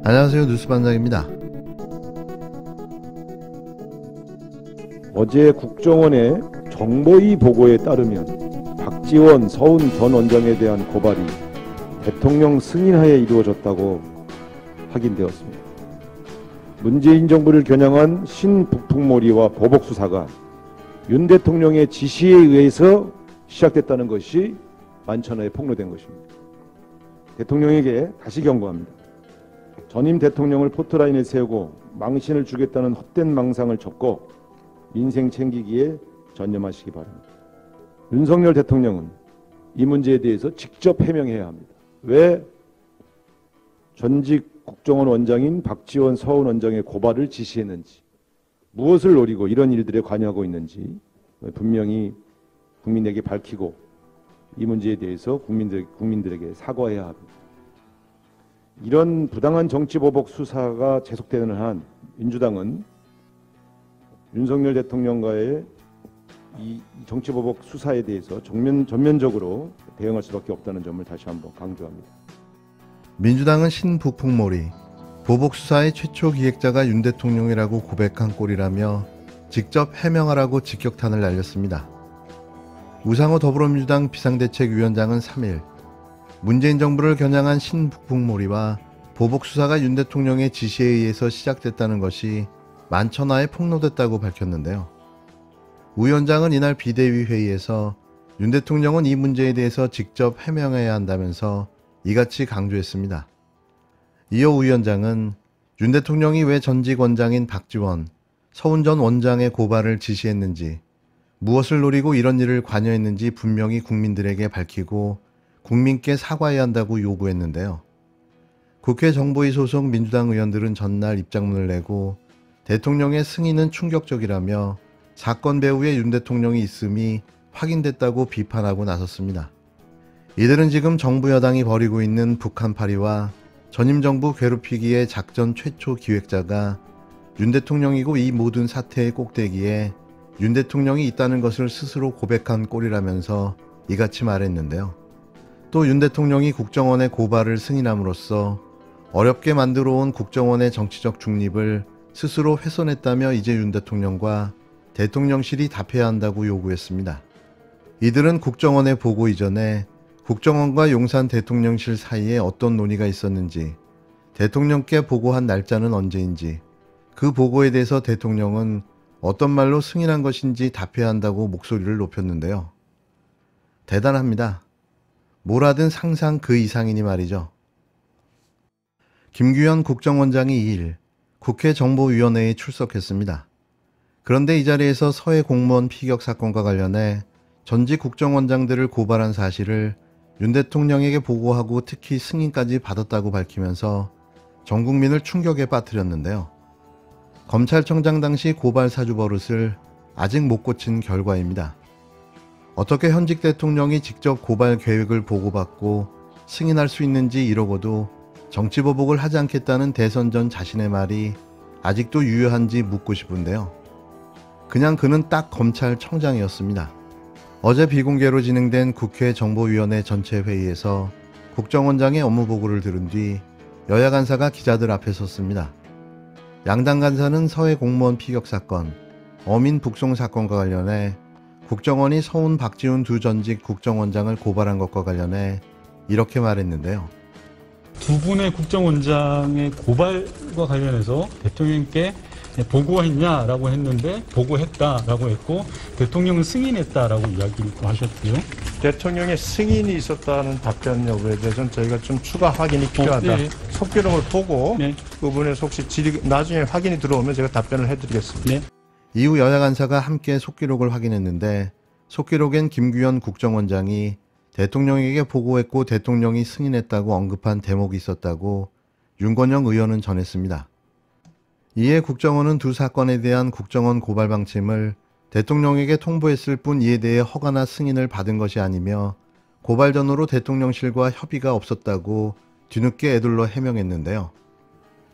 안녕하세요, 뉴스반장입니다. 어제 국정원의 정보위 보고에 따르면 박지원 서훈 전 원장에 대한 고발이 대통령 승인하에 이루어졌다고 확인되었습니다. 문재인 정부를 겨냥한 신북풍몰이와 보복수사가 윤 대통령의 지시에 의해서 시작됐다는 것이 만천하에 폭로된 것입니다. 대통령에게 다시 경고합니다. 전임 대통령을 포트라인에 세우고 망신을 주겠다는 헛된 망상을 접고 민생 챙기기에 전념하시기 바랍니다. 윤석열 대통령은 이 문제에 대해서 직접 해명해야 합니다. 왜 전직 국정원 원장인 박지원 서훈 원장의 고발을 지시했는지, 무엇을 노리고 이런 일들에 관여하고 있는지 분명히 국민에게 밝히고 이 문제에 대해서 국민들에게 사과해야 합니다. 이런 부당한 정치보복 수사가 계속되는 한 민주당은 윤석열 대통령과의 이 정치보복 수사에 대해서 전면적으로 대응할 수밖에 없다는 점을 다시 한번 강조합니다. 민주당은 신북풍몰이, 보복수사의 최초 기획자가 윤 대통령이라고 고백한 꼴이라며 직접 해명하라고 직격탄을 날렸습니다. 우상호 더불어민주당 비상대책위원장은 3일 문재인 정부를 겨냥한 신북풍몰이와 보복수사가 윤 대통령의 지시에 의해서 시작됐다는 것이 만천하에 폭로됐다고 밝혔는데요. 우 위원장은 이날 비대위 회의에서 윤 대통령은 이 문제에 대해서 직접 해명해야 한다면서 이같이 강조했습니다. 이어 우 위원장은 윤 대통령이 왜 전직 원장인 박지원, 서훈 전 원장의 고발을 지시했는지, 무엇을 노리고 이런 일을 관여했는지 분명히 국민들에게 밝히고 국민께 사과해야 한다고 요구했는데요. 국회 정보위 소속 민주당 의원들은 전날 입장문을 내고 대통령의 승인은 충격적이라며 사건 배후에 윤 대통령이 있음이 확인됐다고 비판하고 나섰습니다. 이들은 지금 정부 여당이 벌이고 있는 북한파리와 전임 정부 괴롭히기의 작전 최초 기획자가 윤 대통령이고 이 모든 사태의 꼭대기에 윤 대통령이 있다는 것을 스스로 고백한 꼴이라면서 이같이 말했는데요. 또 윤 대통령이 국정원의 고발을 승인함으로써 어렵게 만들어온 국정원의 정치적 중립을 스스로 훼손했다며 이제 윤 대통령과 대통령실이 답해야 한다고 요구했습니다. 이들은 국정원의 보고 이전에 국정원과 용산 대통령실 사이에 어떤 논의가 있었는지, 대통령께 보고한 날짜는 언제인지, 그 보고에 대해서 대통령은 어떤 말로 승인한 것인지 답해야 한다고 목소리를 높였는데요. 대단합니다. 뭘 하든 상상 그 이상이니 말이죠. 김규현 국정원장이 2일 국회 정보위원회에 출석했습니다. 그런데 이 자리에서 서해 공무원 피격 사건과 관련해 전직 국정원장들을 고발한 사실을 윤 대통령에게 보고하고 특히 승인까지 받았다고 밝히면서 전 국민을 충격에 빠뜨렸는데요. 검찰청장 당시 고발 사주 버릇을 아직 못 고친 결과입니다. 어떻게 현직 대통령이 직접 고발 계획을 보고받고 승인할 수 있는지 이러고도 정치보복을 하지 않겠다는 대선 전 자신의 말이 아직도 유효한지 묻고 싶은데요. 그냥 그는 딱 검찰청장이었습니다. 어제 비공개로 진행된 국회 정보위원회 전체 회의에서 국정원장의 업무 보고를 들은 뒤 여야 간사가 기자들 앞에 섰습니다. 양당 간사는 서해 공무원 피격 사건, 어민 북송 사건과 관련해 국정원이 서훈, 박지훈 두 전직 국정원장을 고발한 것과 관련해 이렇게 말했는데요. 두 분의 국정원장의 고발과 관련해서 대통령께 보고했냐라고 했는데 보고했다라고 했고 대통령은 승인했다라고 이야기를 하셨고요. 대통령의 승인이 있었다는 답변 여부에 대해서는 저희가 좀 추가 확인이 필요하다. 네. 속기록을 보고 네. 그 부분에서 혹시 나중에 확인이 들어오면 제가 답변을 해드리겠습니다. 네. 이후 여야 간사가 함께 속기록을 확인했는데 속기록엔 김규현 국정원장이 대통령에게 보고했고 대통령이 승인했다고 언급한 대목이 있었다고 윤건영 의원은 전했습니다. 이에 국정원은 두 사건에 대한 국정원 고발 방침을 대통령에게 통보했을 뿐 이에 대해 허가나 승인을 받은 것이 아니며 고발 전후로 대통령실과 협의가 없었다고 뒤늦게 애둘러 해명했는데요.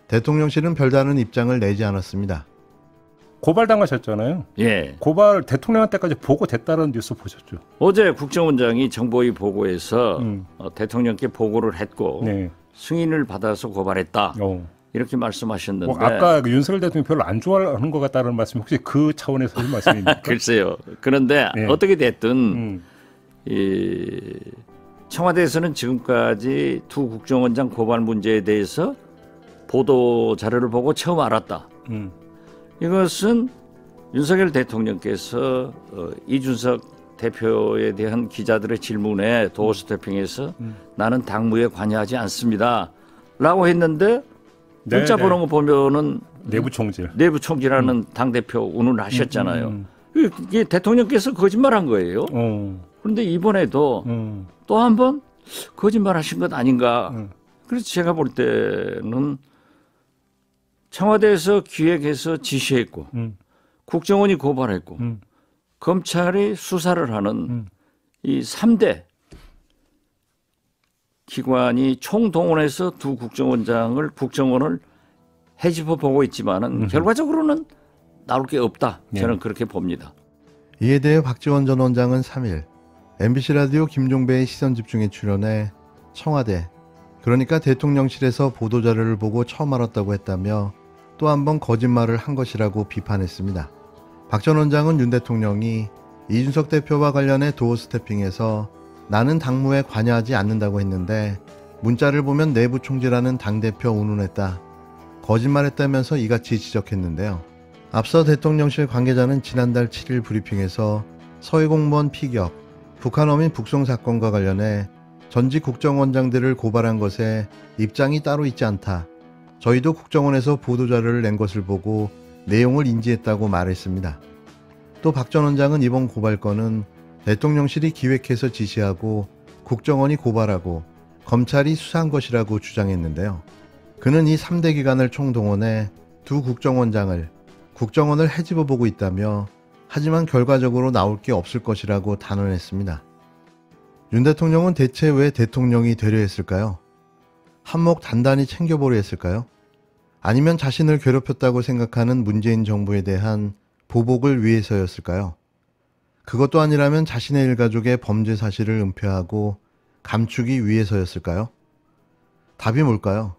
대통령실은 별다른 입장을 내지 않았습니다. 고발당하셨잖아요. 예. 고발 대통령한테까지 보고됐다는 뉴스 보셨죠? 어제 국정원장이 정보위 보고에서 음. 대통령께 보고를 했고 네. 승인을 받아서 고발했다. 이렇게 말씀하셨는데 뭐 아까 그 윤석열 대통령이 별로 안 좋아하는 것 같다는 말씀이 혹시 그 차원에서 하신 말씀입니까? 글쎄요. 그런데 네. 어떻게 됐든 이 청와대에서는 지금까지 두 국정원장 고발 문제에 대해서 보도 자료를 보고 처음 알았다. 이것은 윤석열 대통령께서 이준석 대표에 대한 기자들의 질문에 도어 스태핑에서 나는 당무에 관여하지 않습니다. 라고 했는데 문자 네, 보는 거 보면은 내부 총질. 내부 총질하는 당대표 운운을 하셨잖아요. 이게 대통령께서 거짓말한 거예요. 그런데 이번에도 또 한 번 거짓말하신 것 아닌가. 그래서 제가 볼 때는 청와대에서 기획해서 지시했고 국정원이 고발했고 검찰이 수사를 하는 이 3대 기관이 총동원해서 두 국정원을 헤집어 보고 있지만은 결과적으로는 나올 게 없다. 저는 그렇게 봅니다. 이에 대해 박지원 전 원장은 3일 MBC 라디오 김종배의 시선집중에 출연해 청와대, 그러니까 대통령실에서 보도자료를 보고 처음 알았다고 했다며 또 한 번 거짓말을 한 것이라고 비판했습니다. 박 전 원장은 윤 대통령이 이준석 대표와 관련해 도어 스태핑에서 나는 당무에 관여하지 않는다고 했는데 문자를 보면 내부 총질하는 당대표 운운했다. 거짓말했다면서 이같이 지적했는데요. 앞서 대통령실 관계자는 지난달 7일 브리핑에서 서해 공무원 피격, 북한 어민 북송 사건과 관련해 전직 국정원장들을 고발한 것에 입장이 따로 있지 않다. 저희도 국정원에서 보도자료를 낸 것을 보고 내용을 인지했다고 말했습니다. 또 박 전 원장은 이번 고발건은 대통령실이 기획해서 지시하고 국정원이 고발하고 검찰이 수사한 것이라고 주장했는데요. 그는 이 3대 기관을 총동원해 두 국정원을 헤집어 보고 있다며 하지만 결과적으로 나올 게 없을 것이라고 단언했습니다. 윤 대통령은 대체 왜 대통령이 되려 했을까요? 한몫 단단히 챙겨보려 했을까요? 아니면 자신을 괴롭혔다고 생각하는 문재인 정부에 대한 보복을 위해서였을까요? 그것도 아니라면 자신의 일가족의 범죄 사실을 은폐하고 감추기 위해서였을까요? 답이 뭘까요?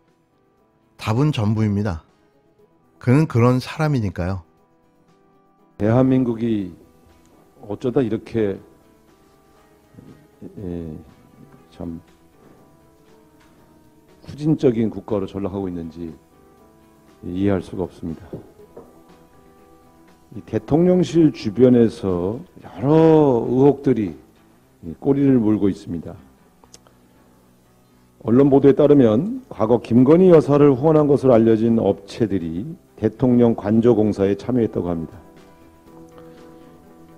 답은 전부입니다. 그는 그런 사람이니까요. 대한민국이 어쩌다 이렇게 참 후진적인 국가로 전락하고 있는지 이해할 수가 없습니다. 이 대통령실 주변에서 여러 의혹들이 꼬리를 물고 있습니다. 언론 보도에 따르면 과거 김건희 여사를 후원한 것으로 알려진 업체들이 대통령 관저공사에 참여했다고 합니다.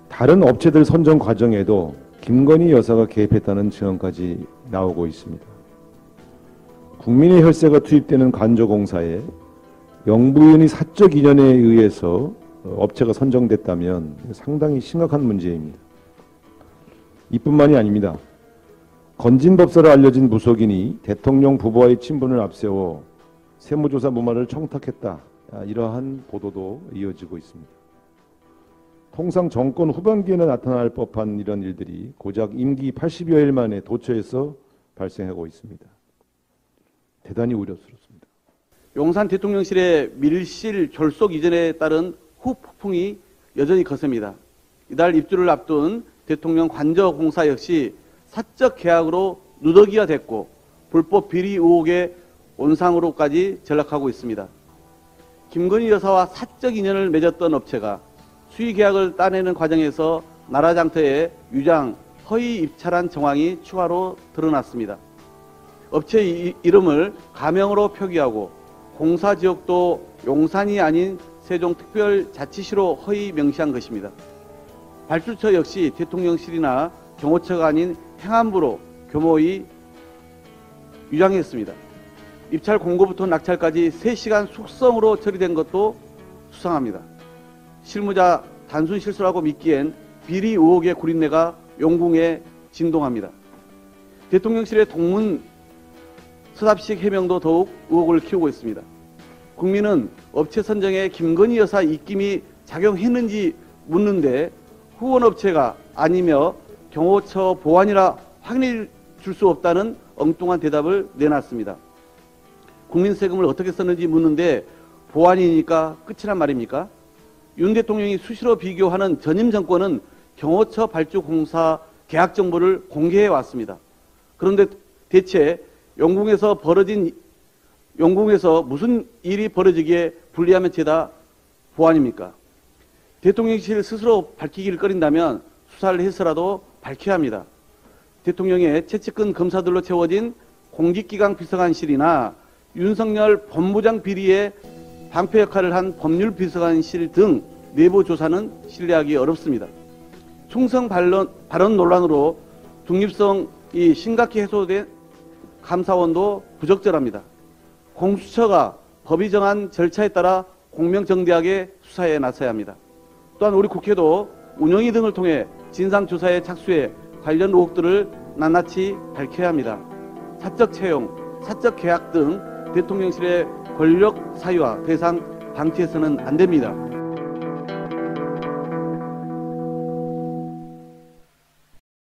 다른 업체들 선정 과정에도 김건희 여사가 개입했다는 증언까지 나오고 있습니다. 국민의 혈세가 투입되는 관저공사에 영부인의 사적 인연에 의해서 업체가 선정됐다면 상당히 심각한 문제입니다. 이뿐만이 아닙니다. 건진법사로 알려진 무속인이 대통령 부부와의 친분을 앞세워 세무조사 무마를 청탁했다. 이러한 보도도 이어지고 있습니다. 통상 정권 후반기에는 나타날 법한 이런 일들이 고작 임기 80여일 만에 도처에서 발생하고 있습니다. 대단히 우려스럽습니다. 용산 대통령실의 밀실 졸속 이전에 따른 후폭풍이 여전히 거셉니다. 이달 입주를 앞둔 대통령 관저공사 역시 사적 계약으로 누더기가 됐고 불법 비리 의혹의 온상으로까지 전락하고 있습니다. 김건희 여사와 사적 인연을 맺었던 업체가 수의 계약을 따내는 과정에서 나라장터에 유장, 허위 입찰한 정황이 추가로 드러났습니다. 업체 이름을 가명으로 표기하고 공사 지역도 용산이 아닌 세종특별자치시로 허위 명시한 것입니다. 발주처 역시 대통령실이나 경호처가 아닌 행안부로 교모히 유장했습니다. 입찰 공고부터 낙찰까지 3시간 숙성으로 처리된 것도 수상합니다. 실무자 단순 실수라고 믿기엔 비리 의혹의 구린내가 용궁에 진동합니다. 대통령실의 동문 서답식 해명도 더욱 의혹을 키우고 있습니다. 국민은 업체 선정에 김건희 여사 입김이 작용했는지 묻는데 후원업체가 아니며 경호처 보안이라 확인해 줄 수 없다는 엉뚱한 대답을 내놨습니다. 국민 세금을 어떻게 썼는지 묻는데 보안이니까 끝이란 말입니까? 윤 대통령이 수시로 비교하는 전임 정권은 경호처 발주 공사 계약 정보를 공개해 왔습니다. 그런데 대체 영궁에서 무슨 일이 벌어지기에 불리하면 죄다 보안입니까? 대통령실 스스로 밝히기를 꺼린다면 수사를 해서라도 밝혀야 합니다. 대통령의 최측근 검사들로 채워진 공직기강 비서관실이나 윤석열 법무장 비리의 방패 역할을 한 법률비서관실 등 내부 조사는 신뢰하기 어렵습니다. 충성 발언 논란으로 중립성이 심각히 해소된 감사원도 부적절합니다. 공수처가 법이 정한 절차에 따라 공명정대하게 수사에 나서야 합니다. 또한 우리 국회도 운영위 등을 통해 진상조사에 착수해 관련 의혹들을 낱낱이 밝혀야 합니다. 사적 채용, 사적 계약 등 대통령실의 권력 사유화 더 이상 방치해서는 안 됩니다.